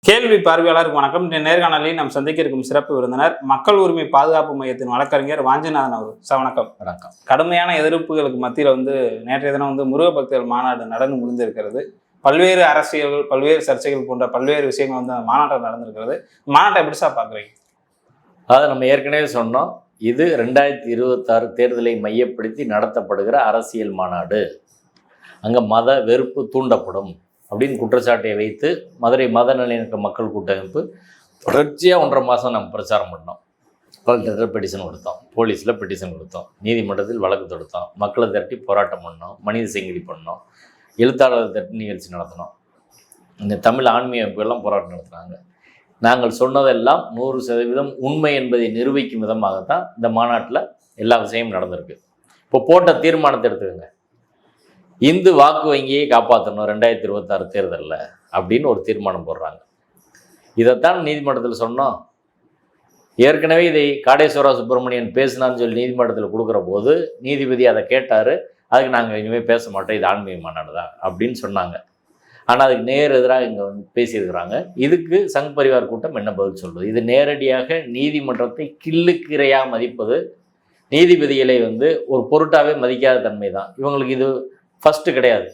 கேள்வி பார்வையாளருக்கு வணக்கம். இந்த நேர்காணலில் நாம் சந்திக்க இருக்கும் சிறப்பு விருந்தினர் மக்கள் உரிமை பாதுகாப்பு மையத்தின் வழக்கறிஞர் வாஞ்சிநாதன் அவர். வணக்கம். வணக்கம். கடுமையான எதிர்ப்புகளுக்கு மத்தியில் நேற்றைய தினம் முருக பக்தர்கள் மாநாடு நடந்து முடிந்திருக்கிறது. பல்வேறு அரசியல்கள், பல்வேறு சர்ச்சைகள் போன்ற பல்வேறு விஷயங்கள் அந்த மாநாட்டில் நடந்திருக்கிறது. மாநாட்டை எப்படி சார் பார்க்குறீங்க? அதாவது நம்ம ஏற்கனவே சொன்னோம், இது 2026 தேர்தலை மையப்படுத்தி நடத்தப்படுகிற அரசியல் மாநாடு. அங்கே மத வெறுப்பு தூண்டப்படும் அப்படின்னு குற்றச்சாட்டை வைத்து மதுரை மத நல்லிணக்க மக்கள் கூட்டமைப்பு தொடர்ச்சியாக 1.5 மாதம் நம்ம பிரச்சாரம் பண்ணோம். கலெக்டர் பெட்டிஷன் கொடுத்தோம், போலீஸில் பெட்டிஷன் கொடுத்தோம், நீதிமன்றத்தில் வழக்கு தொடுத்தோம், மக்களை திரட்டி போராட்டம் பண்ணோம், மனித சங்கிலி பண்ணோம், எழுத்தாளர் திரட்டி நிகழ்ச்சி நடத்தினோம். இந்த தமிழ் ஆன்மீக அமைப்புகள்லாம் போராட்டம் நடத்துனாங்க. நாங்கள் சொன்னதெல்லாம் 100% உண்மை என்பதை நிரூபிக்கும் விதமாகத்தான் இந்த மாநாட்டில் எல்லா விஷயமும் நடந்திருக்கு. இப்போ போட்ட தீர்மானத்தை எடுத்துக்கோங்க. இந்து வாக்கு வங்கியை காப்பாற்றணும் 2026 தேர்தலில் அப்படின்னு ஒரு தீர்மானம் போடுறாங்க. இதைத்தான் நீதிமன்றத்தில் சொன்னோம். ஏற்கனவே இதை காடேஸ்வரா சுப்பிரமணியன் பேசினான்னு சொல்லி நீதிமன்றத்தில் கொடுக்குற போது நீதிபதி அதை கேட்டார். அதுக்கு நாங்கள் இனிமேல் பேச மாட்டோம், இது ஆன்மீக மாநாடு தான் அப்படின்னு சொன்னாங்க. ஆனால் அதுக்கு நேர் எதிராக இங்கே பேசியிருக்கிறாங்க. இதுக்கு சங் பரிவார் கூட்டம் என்ன பதில் சொல்வது? இது நேரடியாக நீதிமன்றத்தை கிள்ளுக்கிறையாக மதிப்பது, நீதிபதிகளை ஒரு பொருட்டாகவே மதிக்காத தன்மை தான். இவங்களுக்கு இது ஃபஸ்ட்டு கிடையாது.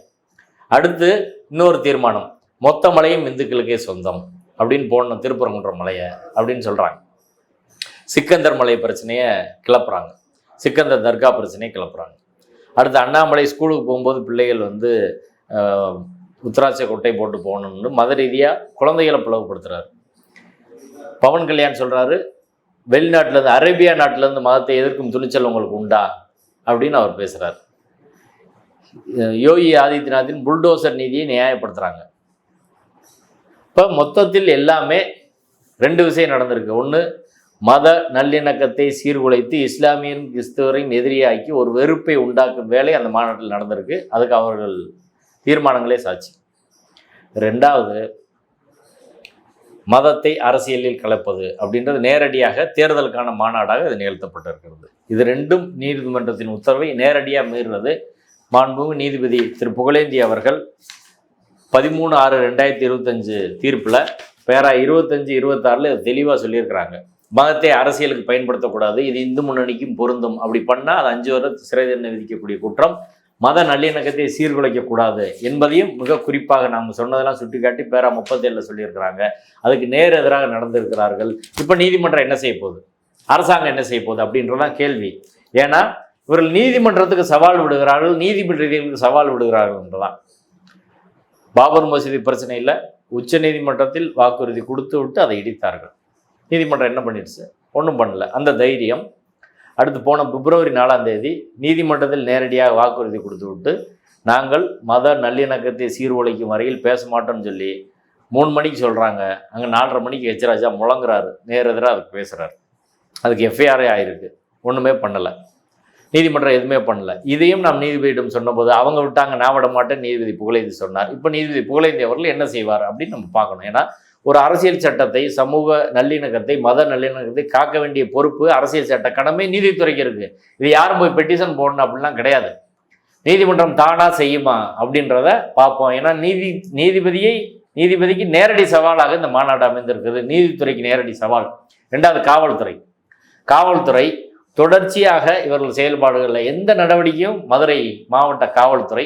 அடுத்து இன்னொரு தீர்மானம், மொத்த மலையும் இந்துக்களுக்கே சொந்தம் அப்படின்னு போடணும், திருப்பரங்குன்றம் மலையை அப்படின்னு சொல்கிறாங்க. சிக்கந்தர் மலை பிரச்சனையை கிளப்புறாங்க, சிக்கந்தர் தர்கா பிரச்சனையை கிளப்புறாங்க. அடுத்து அண்ணாமலை ஸ்கூலுக்கு போகும்போது பிள்ளைகள் உத்தராட்ச கொட்டை போட்டு போகணும்னு மத ரீதியாக குழந்தைகளை பிளவுபடுத்துகிறாரு. பவன் கல்யாண் சொல்கிறாரு, வெளிநாட்டிலேருந்து அரேபியா நாட்டிலேருந்து மதத்தை எதிர்க்கும் துணிச்சல் உங்களுக்கு உண்டா அப்படின்னு அவர் பேசுகிறார். யோகி ஆதித்யநாத்தின் புல்டோசர் நீதியை நியாயப்படுத்துகிறாங்க. இப்போ மொத்தத்தில் எல்லாமே 2 விஷயம் நடந்திருக்கு. ஒன்று, மத நல்லிணக்கத்தை சீர்குலைத்து இஸ்லாமியரும் கிறிஸ்தவரையும் எதிரியாக்கி ஒரு வெறுப்பை உண்டாக்கும் வேலை அந்த மாநாட்டில் நடந்திருக்கு. அதுக்கு அவர்கள் தீர்மானங்களே சாட்சி. 2வது, மதத்தை அரசியலில் கலப்பது அப்படின்றது நேரடியாக தேர்தலுக்கான மாநாடாக இது நிகழ்த்தப்பட்டிருக்கிறது. இது 2ம் நீதிமன்றத்தின் உத்தரவை நேரடியாக மீறுறது. மாண்புமிகு நீதிபதி திரு புகழேந்தி அவர்கள் 13/6/2025 தீர்ப்பில் பேரா 25-26 தெளிவாக சொல்லியிருக்கிறாங்க. மதத்தை அரசியலுக்கு பயன்படுத்தக்கூடாது, இது இந்து முன்னணிக்கும் பொருந்தும். அப்படி பண்ணால் அது 5 வருட சிறை தண்டனை விதிக்கக்கூடிய குற்றம். மத நல்லிணக்கத்தை சீர்குலைக்கக்கூடாது என்பதையும் மிக குறிப்பாக நாம் சொன்னதெல்லாம் சுட்டிக்காட்டி பேரா 37 சொல்லியிருக்கிறாங்க. அதுக்கு நேர் எதிராக நடந்திருக்கிறார்கள். இப்போ நீதிமன்றம் என்ன செய்ய போகுது, அரசாங்கம் என்ன செய்ய போகுது அப்படின்றதான் கேள்வி. ஏன்னா இவர்கள் நீதிமன்றத்துக்கு சவால் விடுகிறார்கள், நீதிபதிகளுக்கு சவால் விடுகிறார்கள் என்றுதான். பாபர் மசூதி பிரச்சனையில் உச்ச நீதிமன்றத்தில் வாக்குறுதி கொடுத்து விட்டு அதை இடித்தார்கள். நீதிமன்றம் என்ன பண்ணிடுச்சு? ஒன்றும் பண்ணல. அந்த தைரியம் அடுத்து போன பிப்ரவரி 4ஆம் தேதி நீதிமன்றத்தில் நேரடியாக வாக்குறுதி கொடுத்து விட்டு நாங்கள் மத நல்லிணக்கத்தை சீர்குலைக்கும் வரையில் பேச மாட்டோம்னு சொல்லி 3 மணிக்கு சொல்கிறாங்க. அங்கே 4:30 மணிக்கு எச்ராஜா முழங்குறாரு, நேர் எதிராக அதுக்கு பேசுகிறார். அதுக்கு எஃப்ஐஆரே ஆகிருக்கு. ஒன்றுமே பண்ணலை, நீதிமன்றம் எதுவுமே பண்ணல. இதையும் நாம் நீதிபதியிடம் சொன்னபோது அவங்க விட்டாங்க, நான் விட மாட்டேன் நீதிபதி புகழேந்தி சொன்னார். இப்போ நீதிபதி புகழேந்தி அவர்கள் என்ன செய்வார் அப்படின்னு நம்ம பார்க்கணும். ஏன்னா ஒரு அரசியல் சட்டத்தை, சமூக நல்லிணக்கத்தை, மத நல்லிணக்கத்தை காக்க வேண்டிய பொறுப்பு அரசியல் சட்ட கடமை நீதித்துறைக்கு இருக்குது. இது யாரும் போய் பெட்டிஷன் போடணும் அப்படிலாம் கிடையாது. நீதிமன்றம் தானாக செய்யுமா அப்படின்றத பார்ப்போம். ஏன்னா நீதிபதிக்கு நேரடி சவாலாக இந்த மாநாடு அமைந்திருக்குது. நீதித்துறைக்கு நேரடி சவால். 2வது, காவல்துறை தொடர்ச்சியாக இவர்கள் செயல்பாடுகளில் எந்த நடவடிக்கையும் மதுரை மாவட்ட காவல்துறை,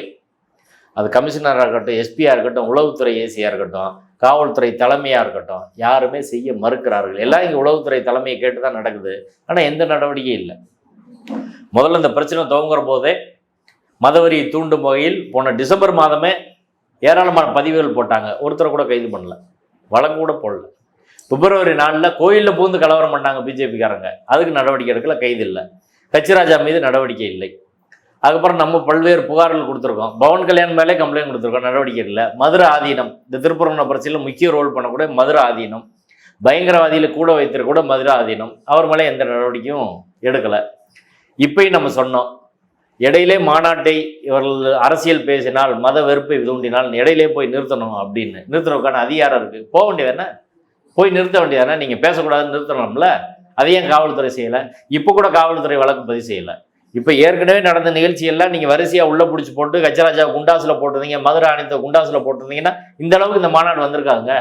அது கமிஷனராக இருக்கட்டும், எஸ்பியாக இருக்கட்டும், உளவுத்துறை ஏசியாக இருக்கட்டும், காவல்துறை தலைமையாக இருக்கட்டும், யாருமே செய்ய மறுக்கிறார்கள். எல்லாம் இங்கே உளவுத்துறை தலைமையை கேட்டு தான் நடக்குது. ஆனால் எந்த நடவடிக்கையும் இல்லை. முதல்ல இந்த பிரச்சனை துவங்குற போதே மதவரியை தூண்டும் வகையில் போன டிசம்பர் மாதமே ஏராளமான பதிவுகள் போட்டாங்க. ஒருத்தரை கூட கைது பண்ணல, வழக்கு கூட போடல. பிப்ரவரி 4 கோயிலில் பூந்து கலவரம் பண்ணாங்க பிஜேபிக்காரங்க, அதுக்கு நடவடிக்கை எடுக்கல, கைது இல்லை. கச்சிராஜா மீது நடவடிக்கை இல்லை. அதுக்கப்புறம் நம்ம பல்வேறு புகார்கள் கொடுத்துருக்கோம். பவன் கல்யாண் மேலே கம்ப்ளைண்ட் கொடுத்துருக்கோம், நடவடிக்கை இல்லை. மதுரை ஆதீனம், இந்த திருப்பரங்குன்றம் பிரச்சனையில் முக்கிய ரோல் பண்ணக்கூட மதுரை ஆதீனம், பயங்கரவாதியில் கூட வைத்திருக்க மதுரை ஆதீனம், அவர் மேலே எந்த நடவடிக்கையும் எடுக்கலை. இப்பயும் நம்ம சொன்னோம், இடையிலே மாநாட்டை இவர்கள் அரசியல் பேசினால், மத வெறுப்பை தூண்டினால் இடையிலே போய் நிறுத்தணும் அப்படின்னு. நிறுத்துறதுக்கான அதிகாரம் இருக்குது. போக வேண்டியதானே, போய் நிறுத்த வேண்டியதானே. நீங்கள் பேசக்கூடாதுன்னு நிறுத்தணும்ல, அதையும் காவல்துறை செய்யலை. இப்போ கூட காவல்துறை வழக்கு பதிவு செய்யலை. இப்போ ஏற்கனவே நடந்த நிகழ்ச்சியெல்லாம் நீங்கள் வரிசையாக உள்ளே பிடிச்சி போட்டு கச்சராஜா குண்டாசில் போட்டிருந்தீங்க, மதுரை ஆணையத்தை குண்டாசில் போட்டிருந்தீங்கன்னா இந்த அளவுக்கு இந்த மாநாடு வந்திருக்காங்க.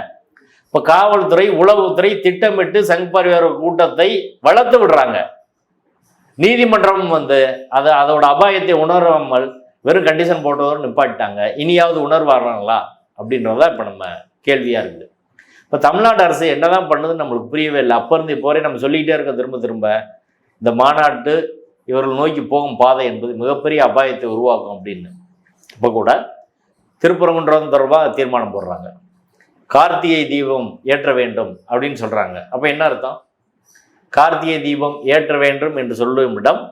இப்போ காவல்துறை, உளவுத்துறை திட்டமிட்டு சங் பரிவார கூட்டத்தை வளர்த்து விடுறாங்க. நீதிமன்றம் வந்து அதோட அபாயத்தை உணராமல் வெறும் கண்டிஷன் போட்டதோடு நிப்பாட்டிட்டாங்க. இனியாவது உணர்வாடுறாங்களா அப்படின்றதான் இப்போ நம்ம கேள்வியாக இருக்குது. இப்போ தமிழ்நாடு அரசு என்னதான் பண்ணுதுன்னு நம்மளுக்கு புரியவே இல்லை. அப்போ இருந்து இப்போ வரை நம்ம சொல்லிக்கிட்டே இருக்க திரும்ப திரும்ப இந்த மாநாட்டு இவர்கள் நோக்கி போகும் பாதை என்பது மிகப்பெரிய அபாயத்தை உருவாக்கும் அப்படின்னு. இப்போ கூட திருப்பரங்குன்றம் தொடர்பாக தீர்மானம் போடுறாங்க. கார்த்திகை தீபம் ஏற்ற வேண்டும் அப்படின்னு சொல்கிறாங்க. அப்போ என்ன அர்த்தம்? கார்த்திகை தீபம் ஏற்ற வேண்டும் என்று சொல்லும் இடம்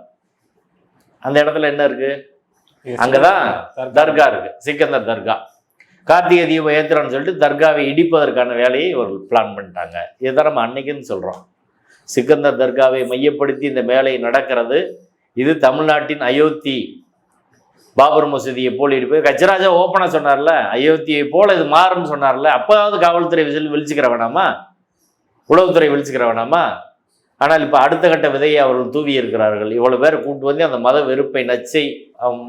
அந்த இடத்துல என்ன இருக்கு? அங்கதான் தர்கா இருக்கு, சிக்கந்தர் தர்கா. கார்த்திகை தீபம் ஏற்றுறோன்னு சொல்லிட்டு தர்காவை இடிப்பதற்கான வேலையை இவர்கள் பிளான் பண்ணிட்டாங்க. இதுதான் நம்ம அன்னைக்குன்னு சொல்கிறோம். சிக்கந்தர் தர்காவை மையப்படுத்தி இந்த வேலை நடக்கிறது. இது தமிழ்நாட்டின் அயோத்தி பாபர் மசூதியை போல் இடிப்பு. கச்சராஜா ஓப்பனாக சொன்னார்ல, அயோத்தியை போல இது மாறும்னு சொன்னார்ல. அப்போதாவது காவல்துறை விழிச்சுக்கிற வேணாமா, உளவுத்துறை விழிச்சுக்கிற வேணாமா? ஆனால் இப்போ அடுத்த கட்ட விதையை அவர்கள் தூவி இருக்கிறார்கள். இவ்வளோ பேர் கூப்பிட்டு வந்து அந்த மத வெறுப்பை நச்சை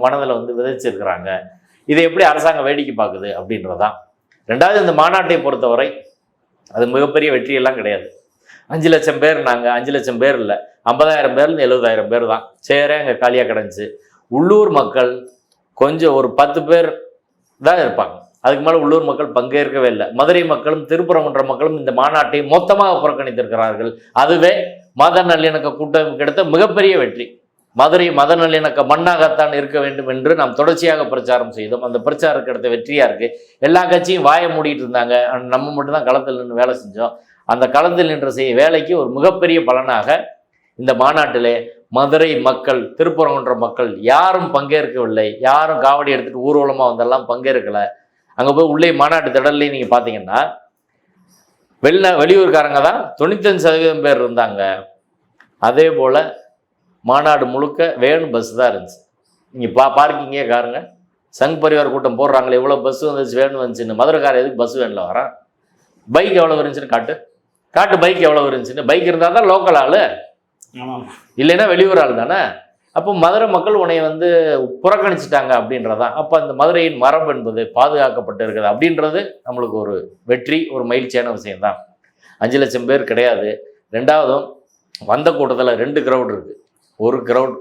மனதில் வந்து விதைச்சிருக்கிறாங்க. இதை எப்படி அரசாங்கம் வேடிக்கை பார்க்குது அப்படின்றதான். ரெண்டாவது, இந்த மாநாட்டை பொறுத்தவரை அது மிகப்பெரிய வெற்றியெல்லாம் கிடையாது. 5 லட்சம் பேர், நாங்கள் 5 லட்சம் பேர் இல்லை, 50,000 பேர்லேருந்து 70,000 பேர் தான் சேரே அங்கே காலியாக கிடந்துச்சு. உள்ளூர் மக்கள் கொஞ்சம் ஒரு 10 பேர் தான் இருப்பாங்க. அதுக்கு மேலே உள்ளூர் மக்கள் பங்கேற்கவே இல்லை. மதுரை மக்களும் திருப்பரங்குன்றம் மக்களும் இந்த மாநாட்டை மொத்தமாக புறக்கணித்திருக்கிறார்கள். அதுவே மத நல்லிணக்க கூட்டம் கிடைத்த மிகப்பெரிய வெற்றி. மதுரை மத நல்லிணக்க மண்ணாகத்தான் இருக்க வேண்டும் என்று நாம் தொடர்ச்சியாக பிரச்சாரம் செய்தோம். அந்த பிரச்சாரம் கிடைத்த வெற்றியாக இருக்குது. எல்லா கட்சியும் வாயை மூடிட்டு இருந்தாங்க, நம்ம மட்டும்தான் களத்தில் நின்று வேலை செஞ்சோம். அந்த களத்தில் நின்று செய்ய வேலைக்கு ஒரு மிகப்பெரிய பலனாக இந்த மாநாட்டிலே மதுரை மக்கள், திருப்பரங்குன்ற மக்கள் யாரும் பங்கேற்கவில்லை. யாரும் காவடி எடுத்துகிட்டு ஊர்வலமாக வந்தெல்லாம் பங்கேற்கலை. அங்கே போய் உள்ளே மாநாட்டு திடல்லையும் நீங்கள் பார்த்தீங்கன்னா வெளியூர்காரங்க தான் 95% பேர் இருந்தாங்க. அதே போல் மாநாடு முழுக்க வேன் பஸ் தான் இருந்துச்சு. நீங்கள் பார்க்கிங்கே காருங்க, சங் பரிவார் கூட்டம் போடுறாங்களே, எவ்வளோ பஸ் வந்துச்சு, வேன் வந்துச்சுன்னு. மதுரைக்காரர் எதுக்கு பஸ் வேனில் வரான்? பைக் எவ்வளோ இருந்துச்சுன்னு காட்டு பைக் எவ்வளோ இருந்துச்சுன்னு. பைக் இருந்தால் தான் லோக்கல் ஆள், இல்லைன்னா வெளியூர் ஆள் தானே. அப்போ மதுரை மக்கள் உன்னை வந்து புறக்கணிச்சிட்டாங்க அப்படின்றதான். அப்போ அந்த மதுரையின் மரபு என்பது பாதுகாக்கப்பட்டு இருக்குது அப்படின்றது நம்மளுக்கு ஒரு வெற்றி, ஒரு மகிழ்ச்சியான விஷயம்தான். 5 லட்சம் பேர் கிடையாது. ரெண்டாவதும் வந்த கூட்டத்தில் 2 கிரவுட் இருக்குது. ஒரு கிரவுட்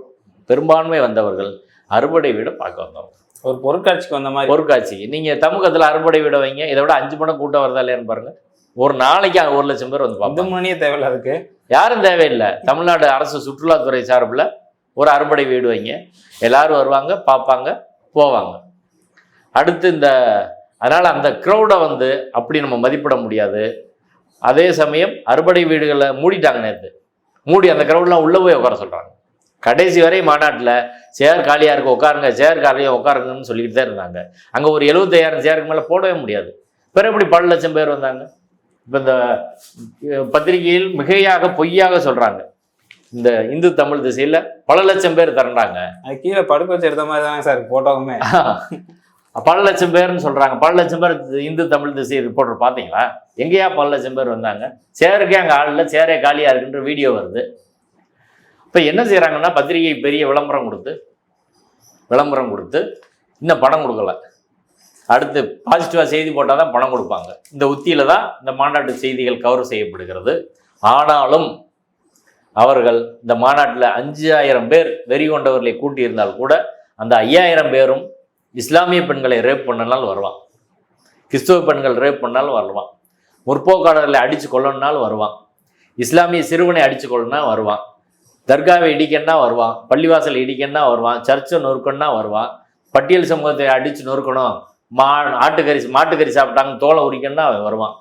பெரும்பான்மை வந்தவர்கள் அறுபடை வீடை பார்க்க வந்தவங்க. ஒரு பொருட்காட்சிக்கு வந்த மாதிரி. பொருட்காட்சிக்கு நீங்கள் தமிழகத்தில் அறுபடை வீடை வைங்க, இதை விட 5 மடங்கு கூட்டம் வருதா இல்லையான்னு பாருங்கள். ஒரு நாளைக்கு 1 லட்சம் பேர் வந்து பார்ப்பாங்க. மணியே தேவையில்லை, அதுக்கு யாரும் தேவையில்லை. தமிழ்நாடு அரசு சுற்றுலாத்துறை சார்பில் ஒரு அறுபடை வீடு வைங்க, எல்லாரும் வருவாங்க, பார்ப்பாங்க, போவாங்க. அடுத்து அதனால் அந்த க்ரௌடை வந்து அப்படி நம்ம மதிப்பிட முடியாது. அதே சமயம் அறுபடை வீடுகளை மூடிட்டாங்க நேற்று. மூடி அந்த க்ரௌட்லாம் உள்ளே போய் உட்கார சொல்கிறாங்க. கடைசி வரை மாநாட்டில் சேர் காலியாக இருக்க உட்காருங்க, சேர் காலியாக உட்காருங்கன்னு சொல்லிக்கிட்டு தான் இருந்தாங்க. அங்கே ஒரு 75,000 சேருக்கு மேலே போடவே முடியாது. பிறகு எப்படி 12 லட்சம் பேர் வந்தாங்க? இப்போ இந்த பத்திரிகையில் மிகையாக பொய்யாக சொல்கிறாங்க, இந்த இந்து தமிழ் திசையில் பல லட்சம் பேர் திரண்டாங்க. அது கீழே படுக்க வச்சு எடுத்த மாதிரி தானே சார் போட்டோவுமே. பல லட்சம் பேர்னு சொல்கிறாங்க. பல லட்சம் பேர் இந்து தமிழ் திசை ரிப்போர்ட்டர் பார்த்தீங்களா? எங்கேயா பல லட்சம் பேர் வந்தாங்க? சேருக்கே அங்கே ஆள் இல்லை, சேரே காலியாக இருக்குன்ற வீடியோ வருது. இப்போ என்ன செய்கிறாங்கன்னா, பத்திரிகை பெரிய விளம்பரம் கொடுத்து இன்னும் பணம் கொடுக்கல. அடுத்து பாசிட்டிவாக செய்தி போட்டால் தான் பணம் கொடுப்பாங்க. இந்த உத்தியில் தான் இந்த மாநாட்டு செய்திகள் கவர் செய்யப்படுகிறது. ஆனாலும் அவர்கள் இந்த மாநாட்டில் 5,000 பேர் வெறி கொண்டவர்களை கூட்டியிருந்தால் கூட அந்த 5,000 பேரும் இஸ்லாமிய பெண்களை ரேப் பண்ணனாலும் வருவான், கிறிஸ்துவ பெண்கள் ரேப் பண்ணாலும் வருவான், முற்போக்காளர்களை அடித்து கொள்ளணுன்னாலும் வருவான், இஸ்லாமிய சிறுவனை அடித்து கொள்ளனா வருவான், தர்காவை இடிக்கன்னா வருவான், பள்ளிவாசல் இடிக்கன்னா வருவான், சர்ச்சை நொறுக்கன்னா வருவான், பட்டியல் சமூகத்தை அடித்து நொறுக்கணும், மாட்டுக்கறி சாப்பிட்டாங்க தோலை உரிக்கன்னா வருவான்.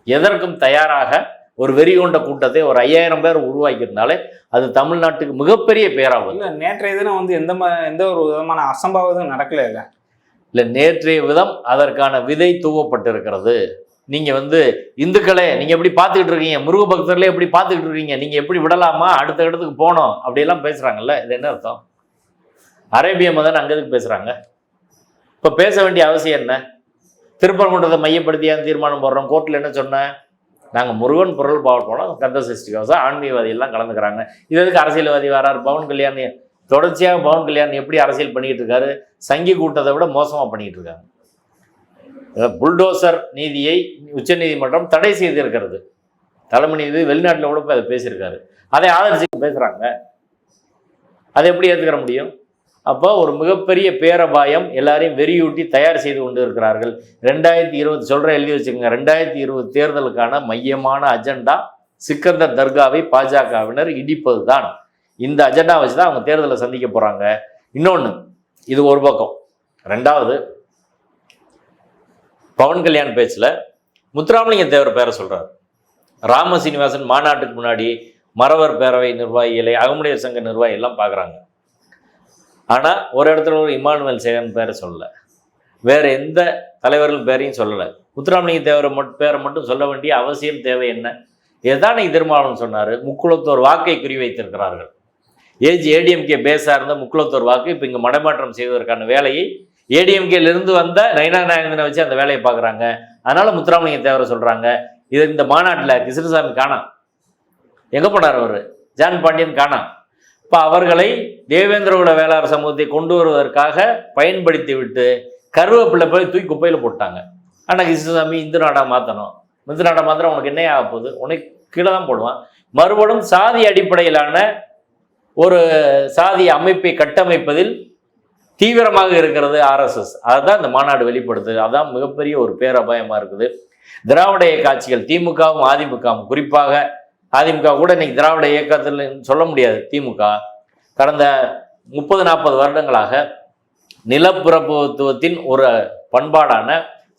எதற்கும் தயாராக ஒரு வெறி கொண்ட கூட்டத்தை ஒரு 5,000 பேர் உருவாக்கியிருந்தாலே அது தமிழ்நாட்டுக்கு மிகப்பெரிய பேராகும். இல்லை, நேற்றைய தினம் வந்து எந்த ஒரு விதமான அசம்பாவிதம் நடக்கல. இல்லை, நேற்றைய விதம் அதற்கான விதை தூவப்பட்டிருக்கிறது. நீங்கள் வந்து இந்துக்களே நீங்கள் எப்படி பார்த்துக்கிட்டு இருக்கீங்க, முருக பக்தர்களே எப்படி பார்த்துக்கிட்டு இருக்கீங்க, நீங்கள் எப்படி விடலாமா, அடுத்த இடத்துக்கு போனோம் அப்படியெல்லாம் பேசுகிறாங்கல்ல. இது என்ன அர்த்தம்? அரேபிய மதன் அங்கே எதுக்கு பேசுகிறாங்க? இப்போ பேச வேண்டிய அவசியம் என்ன? திருப்பரங்குன்றத்தை மையப்படுத்தியான்னு தீர்மானம் போடுறோம். கோர்ட்டில் என்ன சொன்னேன்? நாங்கள் முருகன் பொருள் பாவல் போனோம், கந்த சஷ்டி கவசம், ஆன்மீகவாதியெல்லாம் கலந்துக்கிறாங்க. இது எதுக்கு அரசியல்வாதி வராரு? பவன் கல்யாண் தொடர்ச்சியாக எப்படி அரசியல் பண்ணிக்கிட்டு இருக்காரு? சங்கி கூட்டத்தை விட மோசமாக பண்ணிக்கிட்டு இருக்காங்க. புல்டோசர் நீதியை உச்சநீதிமன்றம் தடை செய்திருக்கிறது. தலைமை நீதி வெளிநாட்டில் கூட போய் அதை பேசியிருக்காரு. அதை ஆதரிச்சு பேசுகிறாங்க. அதை எப்படி ஏற்றுக்கிற முடியும்? அப்போ ஒரு மிகப்பெரிய பேரபாயம் எல்லாரையும் வெறியூட்டி தயார் செய்து கொண்டு இருக்கிறார்கள். 2020 சொல்கிற எழுதி வச்சுக்கோங்க. 2020 தேர்தலுக்கான மையமான அஜெண்டா சிக்கந்தர் தர்காவை பாஜகவினர் இடிப்பது தான். இந்த அஜெண்டா வச்சு தான் அவங்க தேர்தலை சந்திக்க போகிறாங்க. இன்னொன்று, இது ஒரு பக்கம். ரெண்டாவது, பவன் கல்யாண் பேச்சில் முத்துராமலிங்க தேவர் பேரை சொல்கிறார். ராம சீனிவாசன் மாநாட்டுக்கு முன்னாடி மறவர் பேரவை நிர்வாகிகளை, அகமுடையர் சங்க நிர்வாகி எல்லாம் பார்க்குறாங்க. ஆனால் ஒரு இடத்துல ஒரு இமானுவேல் சேகன் பேரை சொல்லலை, வேறு எந்த தலைவர்கள் பேரையும் சொல்லலை. முத்துராமலிங்க தேவரை பேரை மட்டும் சொல்ல வேண்டிய அவசியம் தேவை என்ன? இதுதான் திருமாவளவன் சொன்னார். முக்குளத்தோர் வாக்கை குறிவைத்திருக்கிறார்கள். ஏடிஎம்கே பேஸாக இருந்த முக்குளத்தோர் வாக்கு இப்போ இங்கே மடமாற்றம் செய்வதற்கான வேலையை ஏடிஎம்கேலிருந்து வந்த நயினா நாயகனை வச்சு அந்த வேலையை பார்க்குறாங்க. அதனால் முத்துராமலிங்க தேவரை சொல்கிறாங்க. இது இந்த மாநாட்டில் கிருஷ்ணசாமி காணாம், எங்கே போனார் அவர்? ஜான் பாண்டியன் காணாம். இப்போ அவர்களை தேவேந்திரகுல வேளாளர் சமூகத்தை கொண்டு வருவதற்காக பயன்படுத்தி விட்டு கருவேப்பிள்ளை போய் தூக்கி குப்பையில் போட்டாங்க. ஆனால் கிருஷ்ணசாமி இந்து நாடாக மாற்றணும், இந்து நாடாக மாத்திரம் உனக்கு என்ன ஆக போகுது, உனக்கு கீழே தான் போடுவான். மறுபடியும் சாதி அடிப்படையிலான ஒரு சாதி அமைப்பை கட்டமைப்பதில் தீவிரமாக இருக்கிறது ஆர்எஸ்எஸ். அதுதான் இந்த மாநாடு வெளிப்படுத்துது. அதுதான் மிகப்பெரிய ஒரு பேரபாயமாக இருக்குது. திராவிட இயக்க ஆட்சிகள், திமுகவும் அதிமுகவும், குறிப்பாக அதிமுக கூட இன்னைக்கு திராவிட இயக்கத்தில் சொல்ல முடியாது. திமுக கடந்த 30-40 வருடங்களாக நிலப்பிரபுத்துவத்தின் ஒரு பண்பாடான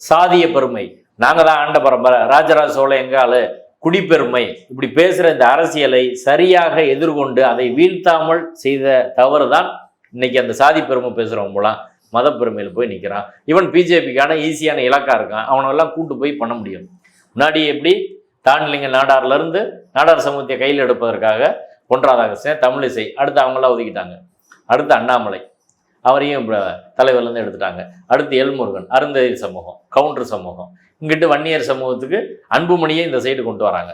சாதிய பெருமை, நாங்கள் தான் ஆண்ட பரம்பரை, ராஜராஜ சோழ எங்காலு, குடிப்பெருமை, இப்படி பேசுகிற இந்த அரசியலை சரியாக எதிர்கொண்டு அதை வீழ்த்தாமல் செய்த தவறு தான் இன்னைக்கு அந்த சாதி பெருமை பேசுகிறவங்க மூலம் மத பெருமையில் போய் நிற்கிறான். ஈவன் பிஜேபிக்கான ஈஸியான இலக்கா இருக்கான். அவனெல்லாம் கூட்டு போய் பண்ண முடியும். முன்னாடி எப்படி தாண்டிலிங்க நாடார்லேருந்து நாடார் சமூகத்தை கையில் எடுப்பதற்காக பொன் ராதாகிருஷ்ணன், தமிழிசை, அடுத்து அவங்களாம் ஒதுக்கிட்டாங்க. அடுத்து அண்ணாமலை, அவரையும் தலைவர்லேருந்து எடுத்துட்டாங்க. அடுத்து எல்முருகன், அருந்ததி சமூகம், கவுண்டர் சமூகம், இங்கிட்டு வன்னியர் சமூகத்துக்கு அன்புமணியை இந்த சைடு கொண்டு வராங்க.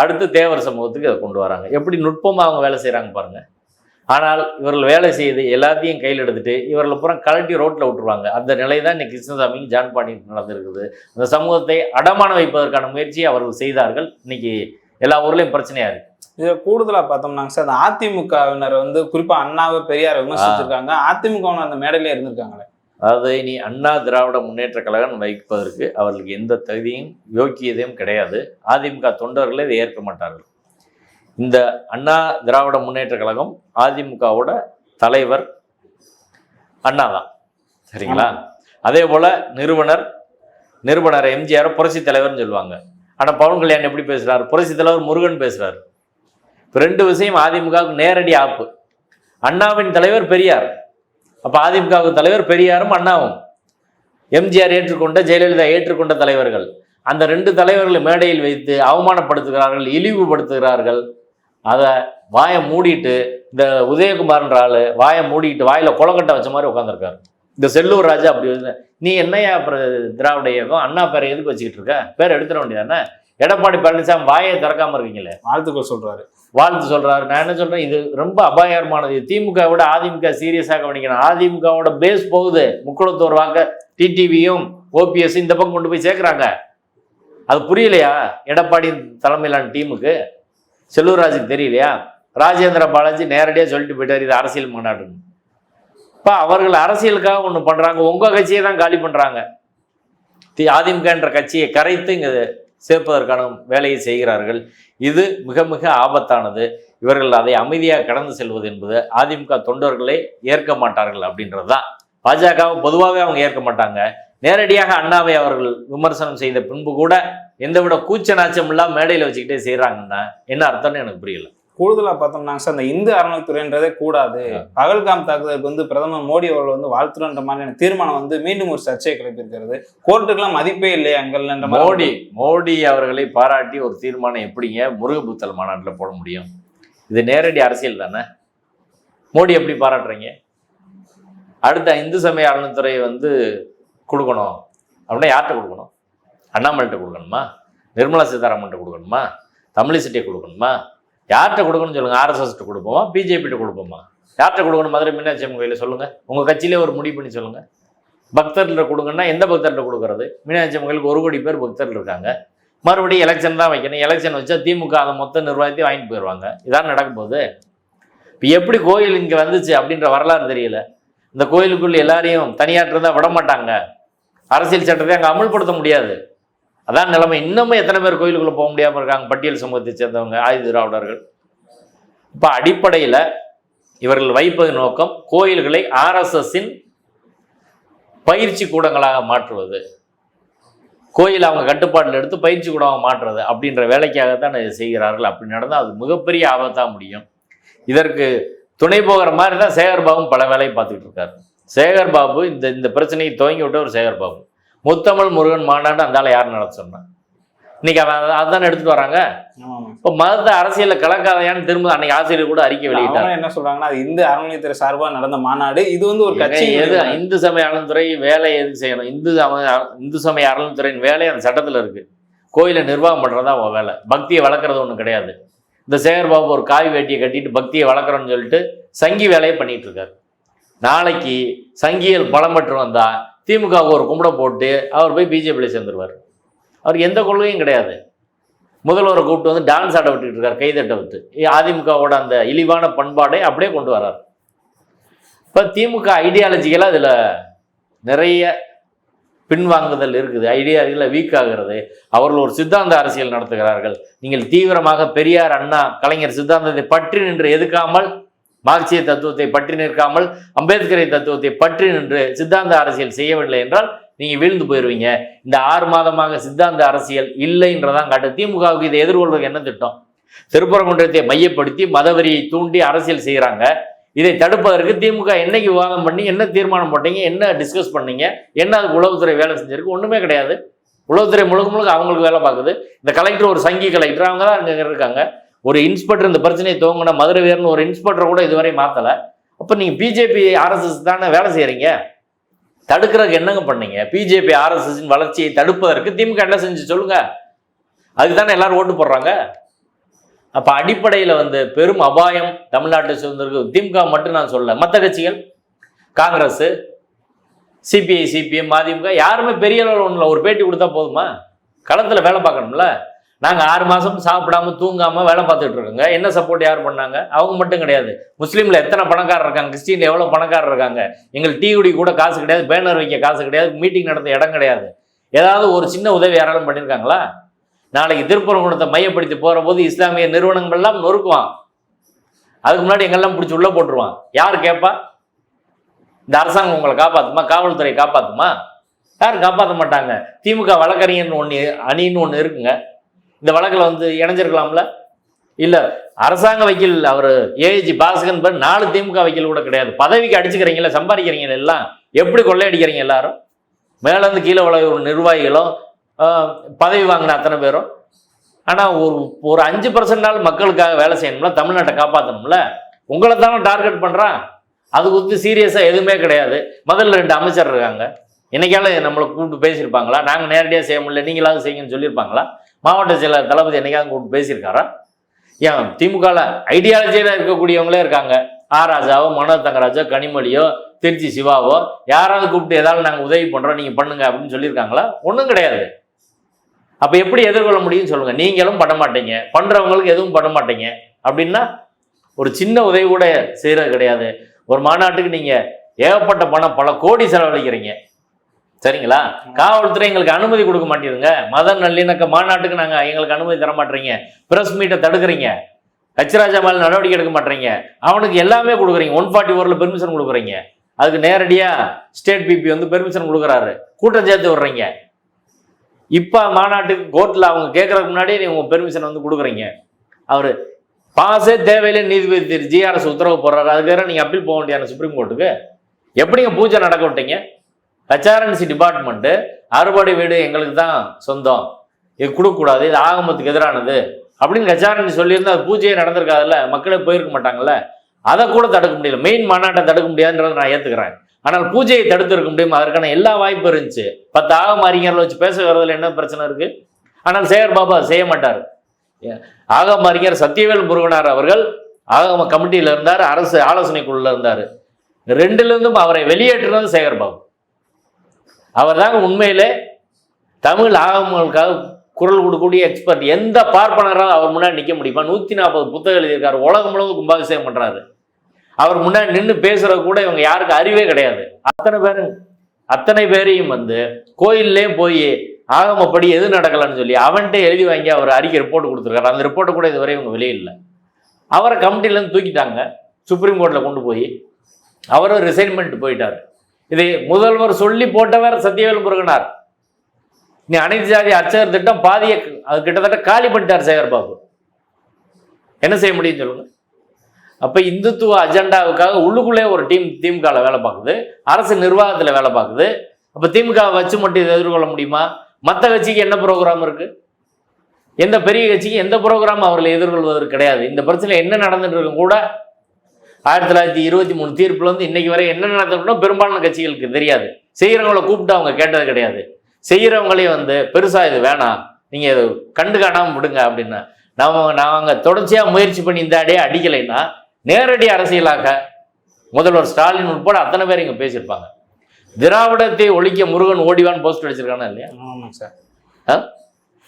அடுத்து தேவர் சமூகத்துக்கு அதை கொண்டு வராங்க. எப்படி நுட்பமாக அவங்க வேலை செய்கிறாங்க பாருங்கள். ஆனால் இவர்கள் வேலை செய்து எல்லாத்தையும் கையில் எடுத்துட்டு இவர்களை பூரா கலட்டி ரோட்டில் விட்டுருவாங்க. அந்த நிலை தான் இன்னைக்கு கிருஷ்ணசாமிக்கு ஜான் பாண்டியன் நடந்திருக்குது. அந்த சமூகத்தை அடமானம் வைப்பதற்கான முயற்சியை அவர்கள் செய்தார்கள். இன்னைக்கு எல்லா ஊர்லேயும் பிரச்சனையா இருக்கு. இதில் கூடுதலாக பார்த்தோம்னாங்க சார், அந்த அதிமுகவினர் வந்து குறிப்பாக அண்ணாவை பெரியார் விமர்சிச்சிருக்காங்க. அதிமுகவினர் அந்த மேடையிலே இருந்திருக்காங்களே. அதாவது இனி அண்ணா திராவிட முன்னேற்ற கழகம் வைப்பதற்கு அவர்களுக்கு எந்த தகுதியும் யோக்கியதையும் கிடையாது. அதிமுக தொண்டர்களே இதை ஏற்க மாட்டார்கள். இந்த அண்ணா திராவிட முன்னேற்ற கழகம் அதிமுகவோட தலைவர் அண்ணா தான், சரிங்களா? அதே போல நிறுவனர் எம்ஜிஆர் புரட்சி தலைவர்னு சொல்லுவாங்க. ஆனால் பவன் கல்யாண் எப்படி பேசுறாரு? புரட்சி தலைவர் முருகன் பேசுறாரு. இப்போ 2 விஷயம் அதிமுகவுக்கு நேரடி ஆப்பு. அண்ணாவின் தலைவர் பெரியார், அப்போ அதிமுகவுக்கு தலைவர் பெரியாரும் அண்ணாவும். எம்ஜிஆர் ஏற்றுக்கொண்ட, ஜெயலலிதா ஏற்றுக்கொண்ட தலைவர்கள். அந்த 2 தலைவர்களை மேடையில் வைத்து அவமானப்படுத்துகிறார்கள், இழிவுபடுத்துகிறார்கள். அதை வாயை மூடிட்டு இந்த உதயகுமார்ன்ற ஆளு வாயை மூடிட்டு வாயில் குளக்கட்டை வச்ச மாதிரி உட்காந்துருக்காரு. இந்த செல்லூர் ராஜா அப்படி நீ என்னையா அப்புறம் திராவிட இயக்கம் அண்ணா பேரை எதுக்கு வச்சுக்கிட்டு இருக்க? பேர் எடுத்துட வேண்டியதானே? எடப்பாடி பழனிசாமி வாயை திறக்காம இருக்கீங்களே, வாழ்த்துக்கள் சொல்றாரு, வாழ்த்து சொல்றாரு. நான் என்ன சொல்றேன், இது ரொம்ப அபாயகரமானது. திமுக விட அதிமுக சீரியஸாக கவனிக்கணும். அதிமுகவோட பேஸ் போகுது. முக்குளத்தோர் வாக்க டிடிவியும் ஓபிஎஸ் இந்த பக்கம் கொண்டு போய் சேர்க்குறாங்க. அது புரியலையா எடப்பாடி தலைமையிலான டீமுக்கு? செல்லூர்ராஜுக்கு தெரியலையா? ராஜேந்திர பாலாஜி நேரடியாக சொல்லிட்டு போயிட்டார், இது அரசியல் மாநாடுன்னு. இப்போ அவர்கள் அரசியலுக்காக ஒன்று பண்ணுறாங்க. உங்கள் கட்சியை தான் காலி பண்ணுறாங்க. அதிமுக என்ற கட்சியை கரைத்து இங்கே சேர்ப்பதற்கான வேலையை செய்கிறார்கள். இது மிக மிக ஆபத்தானது. இவர்கள் அதை அமைதியாக கடந்து செல்வது என்பது அதிமுக தொண்டர்களே ஏற்க மாட்டார்கள் அப்படின்றது தான். பாஜகவை பொதுவாகவே அவங்க ஏற்க மாட்டாங்க. நேரடியாக அண்ணாவை அவர்கள் விமர்சனம் செய்த பின்பு கூட எந்த விட கூச்ச நாச்சம் இல்லாம மேடையில் வச்சுக்கிட்டே செய்யறாங்கன்னா என்ன அர்த்தம்னு எனக்கு புரியல. கூடுதலாக பார்த்தோம்னாங்க சார், இந்த இந்து அறநிலைத்துறைன்றதே கூடாது, பகல்காம் தாக்குதலுக்கு வந்து பிரதமர் மோடி அவர்கள் வந்து வாழ்த்துறன்ற மாதிரியான தீர்மானம் வந்து மீண்டும் ஒரு சர்ச்சையை கிளப்பியிருக்கிறது. கோர்ட்டுக்கெல்லாம் மதிப்பே இல்லை அங்கல்ன்ற மோடி அவர்களை பாராட்டி ஒரு தீர்மானம் எப்படிங்க முருகபுத்தல் மாநாட்டில் போட முடியும்? இது நேரடி அரசியல் தானே. மோடி எப்படி பாராட்டுறீங்க? அடுத்த இந்து சமய அறநிலைத்துறையை வந்து கொடுக்கணும் அப்படின்னா யார்கிட்ட கொடுக்கணும்? அண்ணாமலைகிட்ட கொடுக்கணுமா? நிர்மலா சீதாராமன்கிட்ட கொடுக்கணுமா? தமிழிசைட்டே கொடுக்கணுமா? யார்கிட்ட கொடுக்கணும்னு சொல்லுங்கள். ஆர்எஸ்எஸ்கிட்ட கொடுப்போமா? பிஜேபிகிட்ட கொடுப்போமா? யார்கிட்ட கொடுக்கணும்? மதுரை மீனாட்சி அம்மன் கோயிலில் சொல்லுங்கள். உங்கள் கட்சியிலே ஒரு முடிவு பண்ணி சொல்லுங்கள். பக்தர்கிட்ட கொடுங்கன்னா எந்த பக்தர்கிட்ட கொடுக்கறது? மீனாட்சி அம்மனுக்கு 1 கோடி பேர் பக்தர்கள் இருக்காங்க. மறுபடியும் எலெக்ஷன் தான் வைக்கணும். எலெக்ஷன் வச்சா திமுக அந்த மொத்த நிர்வாகத்தையும் வாங்கிட்டு போயிடுவாங்க. இதான் நடக்கும் போது. இப்போ எப்படி கோயில் இங்கே வந்துச்சு அப்படின்ற வரலாறு தெரியல. இந்த கோயிலுக்குள்ள எல்லாரையும் தனியாற்று தான் விட மாட்டாங்க. அரசியல் சட்டத்தை அங்கே அமல்படுத்த முடியாது. அதான் நிலைமை. இன்னமும் எத்தனை பேர் கோயிலுக்குள்ளே போக முடியாமல் இருக்காங்க? பட்டியல் சமூகத்தை சேர்ந்தவங்க, ஆயுத திராவிடர்கள். இப்போ அடிப்படையில் இவர்கள் வைப்பது நோக்கம் கோயில்களை ஆர்எஸ்எஸ்ஸின் பயிற்சி கூடங்களாக மாற்றுவது, கோயில் அவங்க கட்டுப்பாட்டில் எடுத்து பயிற்சி கூடமாக மாற்றுறது அப்படின்ற வேலைக்காகத்தான் இதை செய்கிறார்கள். அப்படி நடந்தால் அது மிகப்பெரிய ஆபத்தாக முடியும். இதற்கு துணை போகிற மாதிரி தான் சேகர்பாபும் பல வேலையை பார்த்துக்கிட்டு இருக்காரு. சேகர்பாபு இந்த பிரச்சனையை துவங்கி விட்ட ஒரு சேகர்பாபு. முத்தமிழ் முருகன் மாநாடு அந்தால யார் நடத்த சொன்னான்? இன்னைக்கு அதானே எடுத்துட்டு வராங்க. இப்போ மதத்தை அரசியல கலக்காதையான்னு திரும்ப அன்னைக்கு ஆசிரியர் கூட அறிக்கை வெளியிட்டாங்க. என்ன சொல்றாங்கன்னா அது இந்து அறநிலையத்துறை சார்பாக நடந்த மாநாடு, இது வந்து ஒரு கட்சி. எது இந்து சமய அறநிலைத்துறை வேலை எதுக்கு செய்யணும்? இந்து சமய அறநிலைத்துறையின் வேலை அந்த சட்டத்தில் இருக்கு. கோயிலை நிர்வாகம் பண்றதா அவன் வேலை. பக்தியை வளர்க்குறது ஒன்றும் கிடையாது. இந்த சேகர்பாபு ஒரு காவி வேட்டியை கட்டிட்டு பக்தியை வளர்க்குறோன்னு சொல்லிட்டு சங்கி வேலையை பண்ணிட்டு இருக்காரு. நாளைக்கு சங்கியல் பலம் பெற்று வந்தா திமுகவுக்கு ஒரு கும்பிட போட்டு அவர் போய் பிஜேபியில் சேர்ந்துருவார். அவருக்கு எந்த கொள்கையும் கிடையாது. முதல்வரை கூப்பிட்டு வந்து டான்ஸ் ஆட விட்டுட்டு இருக்காரு, கைதட்ட விட்டு. அதிமுகவோட அந்த இழிவான பண்பாடை அப்படியே கொண்டு வர்றார். இப்போ திமுக ஐடியாலஜிக்கலாக இதில் நிறைய பின்வாங்குதல் இருக்குது. ஐடியாலஜியில் வீக் ஆகிறது. அவர்கள் ஒரு சித்தாந்த அரசியல் நடத்துகிறார்கள். நீங்கள் தீவிரமாக பெரியார், அண்ணா, கலைஞர் சித்தாந்தத்தை பற்றி நின்று எதுக்காமல், மார்க்சிய தத்துவத்தை பற்றி நிற்காமல், அம்பேத்கரை தத்துவத்தை பற்றி நின்று சித்தாந்த அரசியல் செய்யவில்லை என்றால் நீங்கள் வீழ்ந்து போயிடுவீங்க. இந்த 6 மாதமாக சித்தாந்த அரசியல் இல்லைன்றதான் காட்டு. திமுகவுக்கு இதை எதிர்கொள்வதற்கு என்ன திட்டம்? திருப்பரங்குன்றத்தை மையப்படுத்தி மதவெறியை தூண்டி அரசியல் செய்கிறாங்க. இதை தடுப்பதற்கு திமுக என்னைக்கு விவாதம் பண்ணி, என்ன தீர்மானம் போட்டீங்க, என்ன டிஸ்கஸ் பண்ணீங்க, என்ன அதுக்கு உளவுத்துறை வேலை செஞ்சிருக்கு? ஒன்றுமே கிடையாது. உளவுத்துறை முழுக்க அவங்களுக்கு வேலை பார்க்குது. இந்த கலெக்டர் ஒரு சங்கி கலெக்டர், அவங்க தான் அங்கே இருக்காங்க. ஒரு இன்ஸ்பெக்டர் இந்த பிரச்சனையை துவங்கின மதுரை வேர்னு ஒரு இன்ஸ்பெக்டர் கூட இதுவரை மாற்றலை. அப்போ நீங்கள் பிஜேபி ஆர்எஸ்எஸ் தானே வேலை செய்கிறீங்க. தடுக்கிறதுக்கு என்னங்க பண்ணீங்க? பிஜேபி ஆர்எஸ்எஸ் வளர்ச்சியை தடுப்பதற்கு திமுக என்ன செஞ்சு சொல்லுங்க. அதுக்கு தானே எல்லாரும் ஓட்டு போடுறாங்க. அப்போ அடிப்படையில் பெரும் அபாயம் தமிழ்நாட்டை சுதந்திரம் திமுக மட்டும் நான் சொல்லலை. மற்ற கட்சிகள், காங்கிரஸ், சிபிஐ, சிபிஎம், அதிமுக யாருமே பெரிய அளவில் ஒன்றும் இல்லை. ஒரு பேட்டி கொடுத்தா போதுமா? களத்தில் வேலை பார்க்கணும்ல. நாங்கள் 6 மாதம் சாப்பிடாம தூங்காமல் வேலை பார்த்துட்டு இருக்கோங்க. என்ன சப்போர்ட் யார் பண்ணாங்க? அவங்க மட்டும் கிடையாது. முஸ்லீமில் எத்தனை பணக்காரர் இருக்காங்க, கிறிஸ்டின்ல எவ்வளோ பணக்காரர் இருக்காங்க. எங்களுக்கு டீ குடி கூட காசு கிடையாது, பேனர் வைக்க காசு கிடையாது, மீட்டிங் நடத்த இடம் கிடையாது. ஏதாவது ஒரு சின்ன உதவி யாராலும் பண்ணியிருக்காங்களா? நாளைக்கு திருப்பரங்குன்றத்தை மையப்படுத்தி போகிற போது இஸ்லாமிய நிறுவனங்கள்லாம் நொறுக்குவான். அதுக்கு முன்னாடி எங்கெல்லாம் பிடிச்சி உள்ளே போட்டுருவான். யார் கேட்பா? இந்த அரசாங்கம் உங்களை காப்பாற்றுமா? காவல்துறை காப்பாற்றுமா? யாரும் காப்பாற்ற மாட்டாங்க. திமுக வழக்கறிஞர் அணின்னு ஒன்று இருக்குங்க. இந்த வழக்கில் இணைஞ்சிருக்கலாம்ல. இல்லை, அரசாங்க வக்கீல் அவர் ஏஜி பாஸ்கன் 4 திமுக வக்கீல் கூட கிடையாது. பதவிக்கு அடிச்சுக்கிறீங்களா, சம்பாதிக்கிறீங்க எல்லாம். எப்படி கொள்ளையடிக்கிறீங்க எல்லாரும்? மேலேருந்து கீழே ஒரு நிர்வாகிகளும் பதவி வாங்கின அத்தனை பேரும். ஆனால் ஒரு 5% மக்களுக்காக வேலை செய்யணும்ல, தமிழ்நாட்டை காப்பாற்றணும்ல. உங்களை தானே டார்கெட் பண்ணுறான். அது குறித்து சீரியஸாக எதுவுமே கிடையாது. முதல்ல 2 அமைச்சர் இருக்காங்க. என்னைக்காலும் நம்மளை கூப்பிட்டு பேசியிருப்பாங்களா? நாங்கள் நேரடியாக செய்ய முடியல, நீங்களாவது செய்யுங்கன்னு சொல்லியிருப்பாங்களா? மாவட்ட செயலர் தளபதி என்னைக்காவது கூப்பிட்டு பேசியிருக்காரா? ஏன் திமுகவில் ஐடியாலஜியில் இருக்கக்கூடியவங்களே இருக்காங்க. ராஜாவோ, மனோ தங்கராஜோ, கனிமொழியோ, திருச்சி சிவாவோ யாராவது கூப்பிட்டு ஏதாவது நாங்கள் உதவி பண்ணுறோம், நீங்கள் பண்ணுங்க அப்படின்னு சொல்லியிருக்காங்களா? ஒன்றும் கிடையாது. அப்போ எப்படி எதிர்கொள்ள முடியும்னு சொல்லுங்கள். நீங்களும் பண்ண மாட்டீங்க, பண்ணுறவங்களுக்கு எதுவும் பண்ண மாட்டீங்க. அப்படின்னா ஒரு சின்ன உதவி கூட செய்கிறது கிடையாது. ஒரு மாநாட்டுக்கு நீங்கள் ஏகப்பட்ட பணம், பல கோடி செலவழிக்கிறீங்க. சரிங்களா? காவல்துறை எங்களுக்கு அனுமதி கொடுக்க மாட்டேங்குதுங்க. மத நல்லிணக்க மாநாட்டுக்கு எங்களுக்கு அனுமதி தர மாட்டேறீங்க. பிரஸ் மீட்டை தடுக்கிறீங்க. ஹச்ராஜா மேல நடவடிக்கை எடுக்க மாட்டேறீங்க. அவனுக்கு எல்லாமே கொடுக்குறீங்க. 144 பெர்மிஷன் கொடுக்குறீங்க. அதுக்கு நேரடியாக ஸ்டேட் பிபி பெர்மிஷன் கொடுக்குறாரு. கூட்டம் சேர்த்து விடுறீங்க. இப்போ மாநாட்டுக்கு கோர்ட்டில் அவங்க கேட்கறதுக்கு முன்னாடியே நீங்கள் பெர்மிஷன் கொடுக்குறீங்க. அவர் பாஸே தேவையில்லை நீதிபதி திரு ஜிஆர்எஸ் உத்தரவு போடுறாரு. அதுக்கு நீங்கள் அப்பீல் போக வேண்டியான சுப்ரீம் கோர்ட்டுக்கு. எப்படிங்க பூஜை நடக்க விட்டீங்க? ஹெச்ஆர்என்சி டிபார்ட்மெண்ட்டு அறுபடை வீடு எங்களுக்கு தான் சொந்தம், இது கொடுக்கக்கூடாது, இது ஆகமத்துக்கு எதிரானது அப்படின்னு ஹெச்ஆர்என்சி சொல்லியிருந்தா அது பூஜையே நடந்திருக்காதுல்ல, மக்களே போயிருக்க மாட்டாங்கல்ல. அதை கூட தடுக்க முடியல. மெயின் மாநாட்டை தடுக்க முடியாதுன்றதை நான் ஏற்றுக்கிறேன். ஆனால் பூஜையை தடுத்து இருக்க முடியுமா? அதற்கான எல்லா வாய்ப்பும் இருந்துச்சு. 10 ஆகம அறிஞர்களை வச்சு பேச வர்றதுல என்ன பிரச்சனை இருக்கு? ஆனால் சேகர்பாபு அதை செய்ய மாட்டார். ஆகம அறிஞர் சத்தியவேல் முருகனார் அவர்கள் ஆகம கமிட்டியில் இருந்தார், அரசு ஆலோசனை குழுல இருந்தார். 2லிருந்தும் அவரை வெளியேற்றினது சேகர்பாபு. அவர் தாங்க உண்மையிலே தமிழ் ஆகமங்களுக்காக குரல் கொடுக்கக்கூடிய எக்ஸ்பர்ட். எந்த பார்ப்பனராக அவர் முன்னாடி நிற்க முடியுமா? 140 புத்தகம் எழுதியிருக்காரு, உலகம் முழுவதும் கும்பாபிஷேகம் பண்றாரு. அவர் முன்னாடி நின்று பேசுறது கூட இவங்க யாருக்கு அறிவே கிடையாது. அத்தனை பேரையும் வந்து கோயிலே போய் ஆகமப்படி எது நடக்கலன்னு சொல்லி அவன்கிட்ட எழுதி வாங்கி அவர் அறிக்கை ரிப்போர்ட் கொடுத்துருக்காரு. அந்த ரிப்போர்ட்டை கூட இதுவரை இவங்க வெளியில்லை. அவரை கமிட்டிலேருந்து தூக்கிட்டாங்க, சுப்ரீம் கோர்ட்டில் கொண்டு போய் அவரும் ரிசைன்மெண்ட் போயிட்டார். இதை முதல்வர் சொல்லி போட்டவர் சத்தியவேல் முருகனார். நீ அனைத்து ஜாதி அர்ச்சகர் திட்டம் பாதியை அது கிட்டத்தட்ட காலி பண்ணிட்டார் சேகர் பாபு. என்ன செய்ய முடியும் சொல்லுங்க? அப்போ இந்துத்துவ அஜெண்டாவுக்காக உள்ளுக்குள்ளே ஒரு டீம் திமுகவில் வேலை பார்க்குது, அரசு நிர்வாகத்தில் வேலை பார்க்குது. அப்போ திமுக வச்சு மட்டும் இதை எதிர்கொள்ள முடியுமா? மற்ற கட்சிக்கு என்ன ப்ரோக்ராம் இருக்கு? எந்த பெரிய கட்சிக்கு எந்த ப்ரோக்ராம் அவர்களை எதிர்கொள்வதற்கு கிடையாது. இந்த பிரச்சனை என்ன நடந்துட்டு இருக்கும் கூட 1923 தீர்ப்புல வந்து இன்னைக்கு வரை என்ன நடந்துருக்கணும் பெரும்பாலான கட்சிகளுக்கு தெரியாது. செய்கிறவங்கள கூப்பிட்டு அவங்க கேட்டது கிடையாது. செய்கிறவங்களே வந்து பெருசா இது வேணாம், நீங்க இது கண்டு காணாமல் விடுங்க அப்படின்னு நாங்கள் தொடர்ச்சியாக முயற்சி பண்ணி இந்த அடையே அடிக்கலைன்னா நேரடி அரசியலாக முதல்வர் ஸ்டாலின் உட்பட அத்தனை பேர் இங்கே பேசியிருப்பாங்க. திராவிடத்தை ஒழிக்க முருகன் ஓடிவான்னு போஸ்ட் அடிச்சிருக்கானா இல்லையா? ஆமாம் சார்.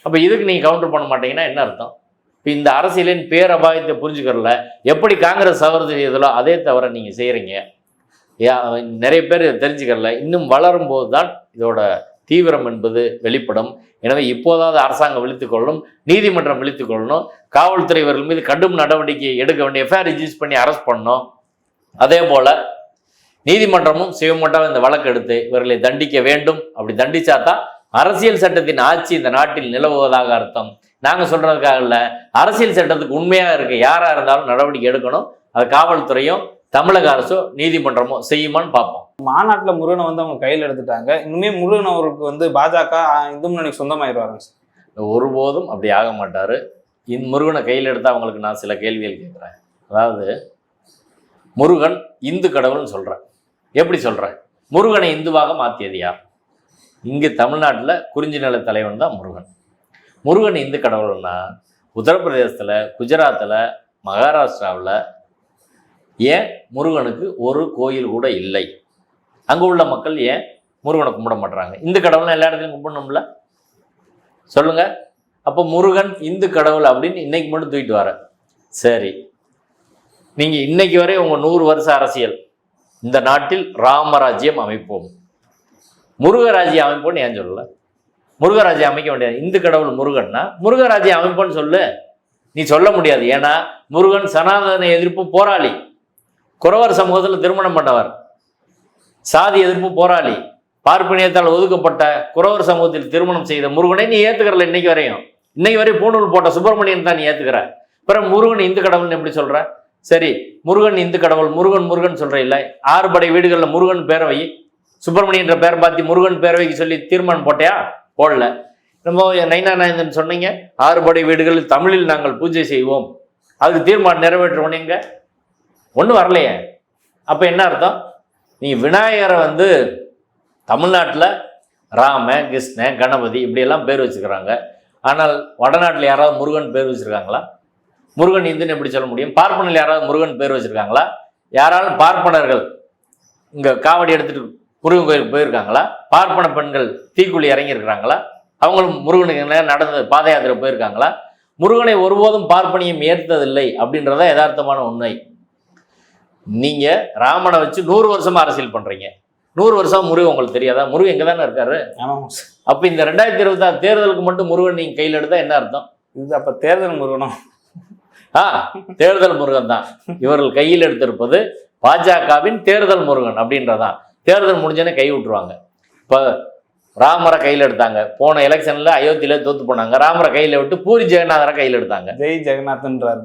அப்போ இதுக்கு நீங்கள் கவுண்டர் பண்ண மாட்டீங்கன்னா என்ன அர்த்தம்? இப்போ இந்த அரசியலின் பேரபாயத்தை புரிஞ்சுக்கிறல எப்படி காங்கிரஸ் தவறு செய்ததோ அதே தவிர நீங்கள் செய்கிறீங்க. நிறைய பேர் தெரிஞ்சுக்கிறல. இன்னும் வளரும் போது தான் இதோட தீவிரம் என்பது வெளிப்படும். எனவே இப்போதாவது அரசாங்கம் விழித்துக்கொள்ளணும், நீதிமன்றம் விழித்துக்கொள்ளணும், காவல்துறை இவர்கள் மீது கடும் நடவடிக்கை எடுக்க வேண்டிய எஃப்ஐஆர் ரிஜிஸ்டர் பண்ணி அரெஸ்ட் பண்ணணும். அதே போல் நீதிமன்றமும் சிவமட்டாக இந்த வழக்கு எடுத்து இவர்களை தண்டிக்க வேண்டும். அப்படி தண்டிச்சாதான் அரசியல் சட்டத்தின் ஆட்சி இந்த நாட்டில் நிலவுவதாக அர்த்தம். நாங்கள் சொல்றதுக்காக இல்லை, அரசியல் சட்டத்துக்கு உண்மையாக இருக்க யாராக இருந்தாலும் நடவடிக்கை எடுக்கணும். அது காவல்துறையும் தமிழக அரசோ நீதிமன்றமோ செய்யுமான்னு பார்ப்போம். மாநாட்டில் முருகனை வந்து அவங்க கையில் எடுத்துட்டாங்க. இன்னுமே முருகன் அவருக்கு வந்து பாஜக இந்து முன்னணிக்கு சொந்தமாயிருவாங்க சார். ஒருபோதும் அப்படி ஆக மாட்டார். முருகனை கையில் எடுத்தால் அவங்களுக்கு நான் சில கேள்விகள் கேட்குறேன். அதாவது முருகன் இந்து கடவுள்னு சொல்கிறேன். எப்படி சொல்கிறேன்? முருகனை இந்துவாக மாற்றியது யார்? இங்கே தமிழ்நாட்டில் குறிஞ்சி நில தலைவன் தான் முருகன். முருகன் இந்து கடவுள்னா உத்தரப்பிரதேசத்தில், குஜராத்தில், மகாராஷ்டிராவில் ஏன் முருகனுக்கு ஒரு கோயில் கூட இல்லை? அங்கே உள்ள மக்கள் ஏன் முருகனை கும்பிட மாட்டுறாங்க? இந்து கடவுள்னா எல்லா இடத்துலையும் கும்பிடணும்ல, சொல்லுங்க. அப்போ முருகன் இந்து கடவுள் அப்படின்னு இன்னைக்கு மட்டும் தூக்கிட்டு வர சரி. நீங்கள் இன்னைக்கு வரை உங்கள் 100 வருஷ அரசியல், இந்த நாட்டில் ராமராஜ்யம் அமைப்போம், முருகராஜ்யம் அமைப்போன்னு ஏன் சொல்லல? முருகராஜ்யம் அமைக்க வேண்டியது. இந்து கடவுள் முருகன்னா முருகராஜ்யம் அமைப்போன்னு சொல்லு. நீ சொல்ல முடியாது. ஏன்னா முருகன் சனாதன எதிர்ப்பு போராளி, குறவர் சமூகத்தில் திருமணம் பண்ணவர், சாதி எதிர்ப்பு போராளி, பார்ப்பனியத்தால் ஒதுக்கப்பட்ட குறவர் சமூகத்தில் திருமணம் செய்த முருகனை நீ ஏத்துக்கிறல. இன்னைக்கு வரையும் பூணூல் போட்ட சுப்பிரமணியன் தான் நீ ஏத்துக்கிற. பிறகு முருகன் இந்து கடவுள்னு எப்படி சொல்ற? சரி, முருகன் இந்து கடவுள், முருகன் சொல்ற இல்லை. 6 படை வீடுகளில் முருகன் பேரவை, சுப்பிரமணியன்ற பேரை பார்த்து முருகன் பேரவைக்கு சொல்லி தீர்மானம் போட்டையா? போடல. நம்ம நைனாநாயந்தன் சொன்னீங்க 6 படை வீடுகளில் தமிழில் நாங்கள் பூஜை செய்வோம், அதுக்கு தீர்மானம் நிறைவேற்றுவோனீங்க, ஒன்றும் வரலையே. அப்போ என்ன அர்த்தம்? நீ விநாயகரை வந்து தமிழ்நாட்டில் ராம, கிருஷ்ண, கணபதி இப்படியெல்லாம் பேர் வச்சுக்கிறாங்க. ஆனால் வடநாட்டில் யாராவது முருகன் பேர் வச்சுருக்காங்களா? முருகன் இந்துன்னு எப்படி சொல்ல முடியும்? பார்ப்பனில் யாராவது முருகன் பேர் வச்சுருக்காங்களா? யாராலும் பார்ப்பனர்கள் இங்கே காவடி எடுத்துகிட்டு முருகன் கோயிலுக்கு போயிருக்காங்களா? பார்ப்பன பெண்கள் தீக்குழி இறங்கியிருக்கிறாங்களா? அவங்களும் முருகனுக்கு நடந்த பாத யாத்திரை போயிருக்காங்களா? முருகனை ஒருபோதும் பார்ப்பனியம் ஏற்றதில்லை அப்படின்றத யதார்த்தமான உண்மை. நீங்கள் ராமனை வச்சு 100 வருஷமா அரசியல் பண்ணுறீங்க. 100 வருஷம் முருகன் உங்களுக்கு தெரியாதா? முருகன் இங்கே தானே இருக்காரு. அப்போ இந்த 2026 தேர்தலுக்கு மட்டும் முருகன் நீங்கள் கையில் எடுத்தால் என்ன அர்த்தம்? இது அப்போ தேர்தல் முருகனும் தேர்தல் முருகன் தான். இவர்கள் கையில் எடுத்திருப்பது பாஜகவின் தேர்தல் முருகன் அப்படின்றதான். தேர்தல் முடிஞ்சோன்னே கை விட்டுருவாங்க. இப்போ ராமரை கையில் எடுத்தாங்க, போன எலெக்ஷன்ல அயோத்தியில தோத்து போனாங்க. ராமரை கையில் விட்டு பூரி ஜெகநாதரை கையில் எடுத்தாங்க. ஜெய் ஜெகநாத்ன்றார்.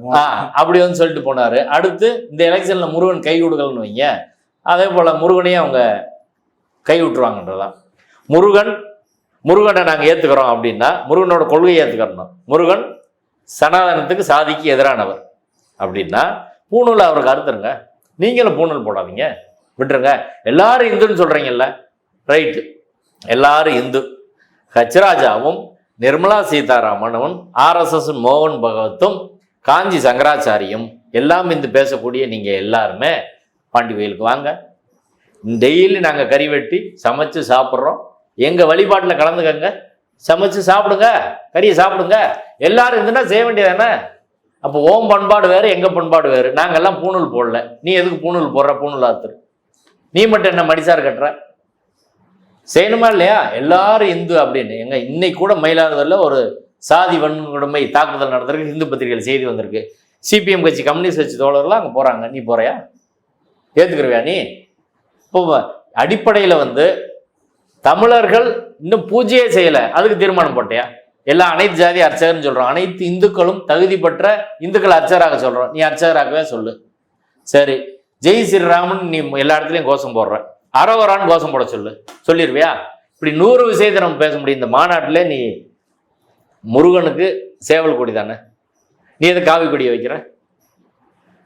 அப்படி வந்து சொல்லிட்டு போனாரு. அடுத்து இந்த எலெக்ஷன்ல முருகன் கை விடுகள்னு வைங்க, அதே போல முருகனையும் அவங்க கை விட்டுருவாங்கன்றதான். முருகனை நாங்கள் ஏற்றுக்கிறோம் அப்படின்னா முருகனோட கொள்கையை ஏற்றுக்கிறோம். முருகன் சனாதனத்துக்கு சாதிக்கு எதிரானவர் அப்படின்னா பூணூல் அவருக்கு அறுத்துருங்க. நீங்களும் பூணூல் போடாதீங்க, விட்டுருங்க. எல்லாரும் இந்துன்னு சொல்றீங்கல்ல, ரைட்டு, எல்லாரும் இந்து. ஹச்ராஜாவும் நிர்மலா சீதாராமனும் RSS மோகன் பகவத்தும் காஞ்சி சங்கராச்சாரியும் எல்லாம் இந்து பேசக்கூடிய நீங்கள் எல்லாருமே பாண்டி கோயிலுக்கு வாங்க. டெய்லி நாங்கள் கறி வெட்டி சமைச்சு சாப்பிட்றோம். எங்க வழிபாட்டுல கலந்துக்கங்க, சமைச்சு சாப்பிடுங்க, கறியை சாப்பிடுங்க, எல்லாரும் இருந்துன்னா செய்ய வேண்டியதானே. அப்போ ஓம் பண்பாடு வேறு, எங்க பண்பாடு வேறு. நாங்கெல்லாம் பூணூல் போடல, நீ எதுக்கு பூணூல் போடுற? பூணூல் ஆத்துரு, நீ மட்டும் என்ன மடிசார் கட்டுற? செய்யணுமா இல்லையா? எல்லாரும் இந்து அப்படின்னு. எங்க இன்னைக்கு கூட மயிலாடுதுறையில ஒரு சாதி வன்கொடுமை தாக்குதல் நடந்திருக்கு, இந்து பத்திரிகையில் செய்தி வந்திருக்கு. சிபிஎம் கட்சி, கம்யூனிஸ்ட் கட்சி தோழர்கள்லாம் அங்கே போறாங்க. நீ போறியா? ஏத்துக்கிறவியா நீ? இப்போ அடிப்படையில் தமிழர்கள் இன்னும் பூஜையே செய்யல, அதுக்கு தீர்மானம் போட்டியா? எல்லாம் அனைத்து ஜாதி அர்ச்சகர்னு சொல்றோம், அனைத்து இந்துக்களும் தகுதி பெற்ற இந்துக்கள் அர்ச்சகராக சொல்றோம். நீ அர்ச்சகராகவே சொல்லு. சரி, ஜெய் ஸ்ரீராமன் நீ எல்லா இடத்துலையும் கோஷம் போடுற, அரோகரான்னு கோஷம் போட சொல்லு, சொல்லிடுவியா? இப்படி 100 விஷயத்தை நம்ம பேச முடியும். இந்த மாநாட்டில் நீ முருகனுக்கு சேவல் கொடி தானே, நீ எதை காவி கொடியை வைக்கிற?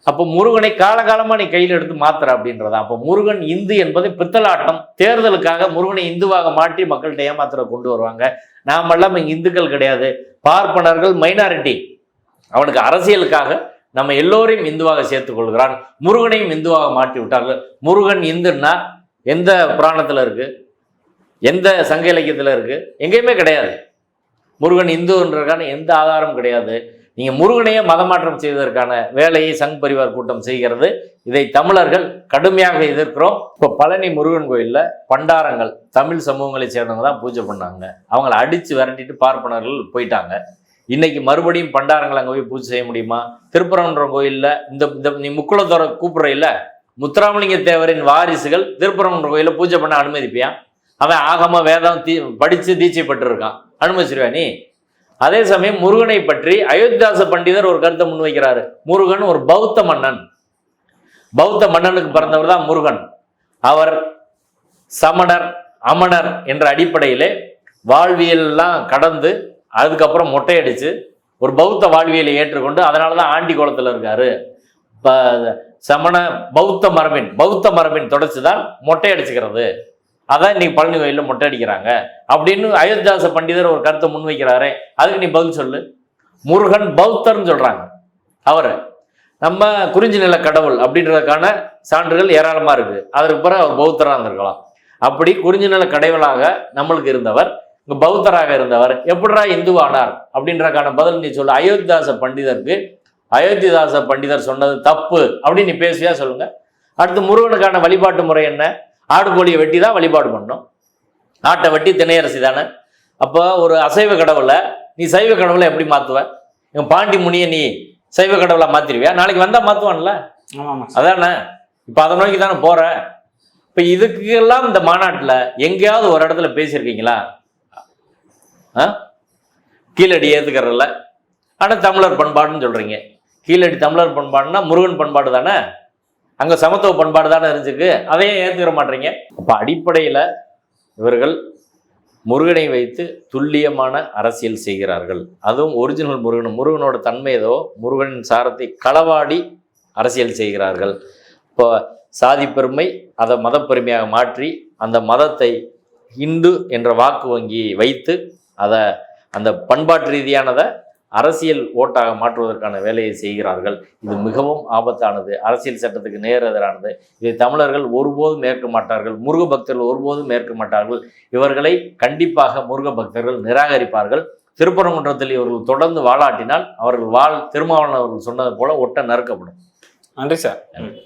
அப்போ முருகனை காலகாலமாக நீ கையில் எடுத்து மாத்துற அப்படின்றதா? அப்போ முருகன் இந்து என்பதை பித்தலாட்டம், தேர்தலுக்காக முருகனை இந்துவாக மாற்றி மக்கள்கிட்ட ஏமாத்துற கொண்டு வருவாங்க. நாமெல்லாம் இங்கே இந்துக்கள் கிடையாது, பார்ப்பனர்கள் மைனாரிட்டி. அவனுக்கு அரசியலுக்காக நம்ம எல்லோரையும் இந்துவாக சேர்த்துக் கொள்கிறான், முருகனையும் இந்துவாக மாற்றி விட்டார்கள். முருகன் இந்துன்னா எந்த புராணத்தில் இருக்கு, எந்த சங்க இலக்கியத்தில் இருக்கு? எங்கேயுமே கிடையாது. முருகன் இந்துன்றதுக்கான எந்த ஆதாரம் கிடையாது. நீங்க முருகனையே மதமாற்றம் செய்வதற்கான வேலையை சங் பரிவார் கூட்டம் செய்கிறது. இதை தமிழர்கள் கடுமையாக எதிர்க்கிறோம். இப்போ பழனி முருகன் கோயில்ல பண்டாரங்கள் தமிழ் சமூகங்களை சேர்ந்தவங்க தான் பூஜை பண்ணாங்க. அவங்கள அடிச்சு விரட்டிட்டு பார்ப்பனர்கள் போயிட்டாங்க. இன்னைக்கு மறுபடியும் பண்டாரங்கள் அங்கே போய் பூஜை செய்ய முடியுமா? திருப்பரங்குன்றம் கோயில்ல இந்த நீ முக்குளத்தோர கூப்பிடுற இல்ல, முத்துராமலிங்க தேவரின் வாரிசுகள் திருப்பரங்குன்றம் கோயில பூஜை பண்ண அனுமதிப்பியா? அவன் ஆகம வேதம் படிச்சு தீட்சை பெற்று இருக்கான், அனுமதிச்சிருவா நீ? அதே சமயம் முருகனை பற்றி அயோத்திதாச பண்டிதர் ஒரு கருத்தை முன்வைக்கிறாரு. முருகன் ஒரு பௌத்த மன்னன், பௌத்த மன்னனுக்கு பிறந்தவர் தான் முருகன். அவர் சமணர் அமணர் என்ற அடிப்படையிலே வாழ்வியல்லாம் கடந்து அதுக்கப்புறம் மொட்டையடிச்சு ஒரு பௌத்த வாழ்வியலை ஏற்றுக்கொண்டு அதனாலதான் ஆண்டி கோலத்தில் இருக்காரு. சமண பௌத்த மரபின் தொடர்ச்சிதான் மொட்டை அடிச்சுக்கிறது. அதான் இன்னைக்கு பழனி கோயிலில் மொட்டை அடிக்கிறாங்க அப்படின்னு அயோத்திதாச பண்டிதர் ஒரு கருத்தை முன்வைக்கிறாரே, அதுக்கு நீ பதில் சொல்லு. முருகன் பௌத்தர்னு சொல்றாங்க. அவரை நம்ம குறிஞ்சி நில கடவுள் அப்படின்றதுக்கான சான்றுகள் ஏராளமா இருக்கு. அதற்கு பிறகு அவர் பௌத்தராக இருந்திருக்கலாம். அப்படி குறிஞ்சி நில கடவுளாக நம்மளுக்கு இருந்தவர், இங்க பௌத்தராக இருந்தவர் எப்படிரா இந்துவானார் அப்படின்றதுக்கான பதில் நீ சொல்லு. அயோத்திதாச பண்டிதர் சொன்னது தப்பு அப்படின்னு நீ பேசியா சொல்லுங்க. அடுத்து முருகனுக்கான வழிபாட்டு முறை என்ன? ஆடு கோழியை வெட்டி தான் வழிபாடு பண்ணணும். ஆட்டை வெட்டி திணையரசி தானே. அப்போ ஒரு அசைவ கடவுளை நீ சைவ கடவுளை எப்படி மாற்றுவ? என் பாண்டி முனியை நீ சைவ கடவுளை மாற்றிடுவியா? நாளைக்கு வந்தால் மாற்றுவான்ல. அதானே? இப்போ அதை நோக்கி தானே போற. இப்போ இதுக்கெல்லாம் இந்த மாநாட்டில் எங்கேயாவது ஒரு இடத்துல பேசியிருக்கீங்களா? கீழடி ஏற்றுக்கிறதில்ல, ஆனால் தமிழர் பண்பாடுன்னு சொல்கிறீங்க. கீழடி தமிழர் பண்பாடுன்னா முருகன் பண்பாடு தானே, அங்கே சமத்துவ பண்பாடு தானே இருந்துருக்கு, அதையும் ஏற்றுக்கிற மாட்டீங்க. அப்போ அடிப்படையில் இவர்கள் முருகனை வைத்து துல்லியமான அரசியல் செய்கிறார்கள். அதுவும் ஒரிஜினல் முருகனோட தன்மை ஏதோ முருகனின் சாரத்தை களவாடி அரசியல் செய்கிறார்கள். இப்போ சாதி பெருமை அதை மதப்பெருமையாக மாற்றி அந்த மதத்தை இந்து என்ற வாக்கு வங்கியை வைத்து அதை அந்த பண்பாட்டு ரீதியானதை அரசியல் ஓட்டாக மாற்றுவதற்கான வேலையை செய்கிறார்கள். இது மிகவும் ஆபத்தானது, அரசியல் சட்டத்துக்கு நேர் எதிரானது. இதை தமிழர்கள் ஒருபோதும் ஏற்க மாட்டார்கள், முருக பக்தர்கள் ஒருபோதும் ஏற்க மாட்டார்கள். இவர்களை கண்டிப்பாக முருக பக்தர்கள் நிராகரிப்பார்கள். திருப்பரங்குன்றத்தில் இவர்கள் தொடர்ந்து வாழாட்டினால் அவர்கள் திருமாவளவன் அவர்கள் சொன்னது போல ஒட்ட நறுக்கப்படும். நன்றி சார்.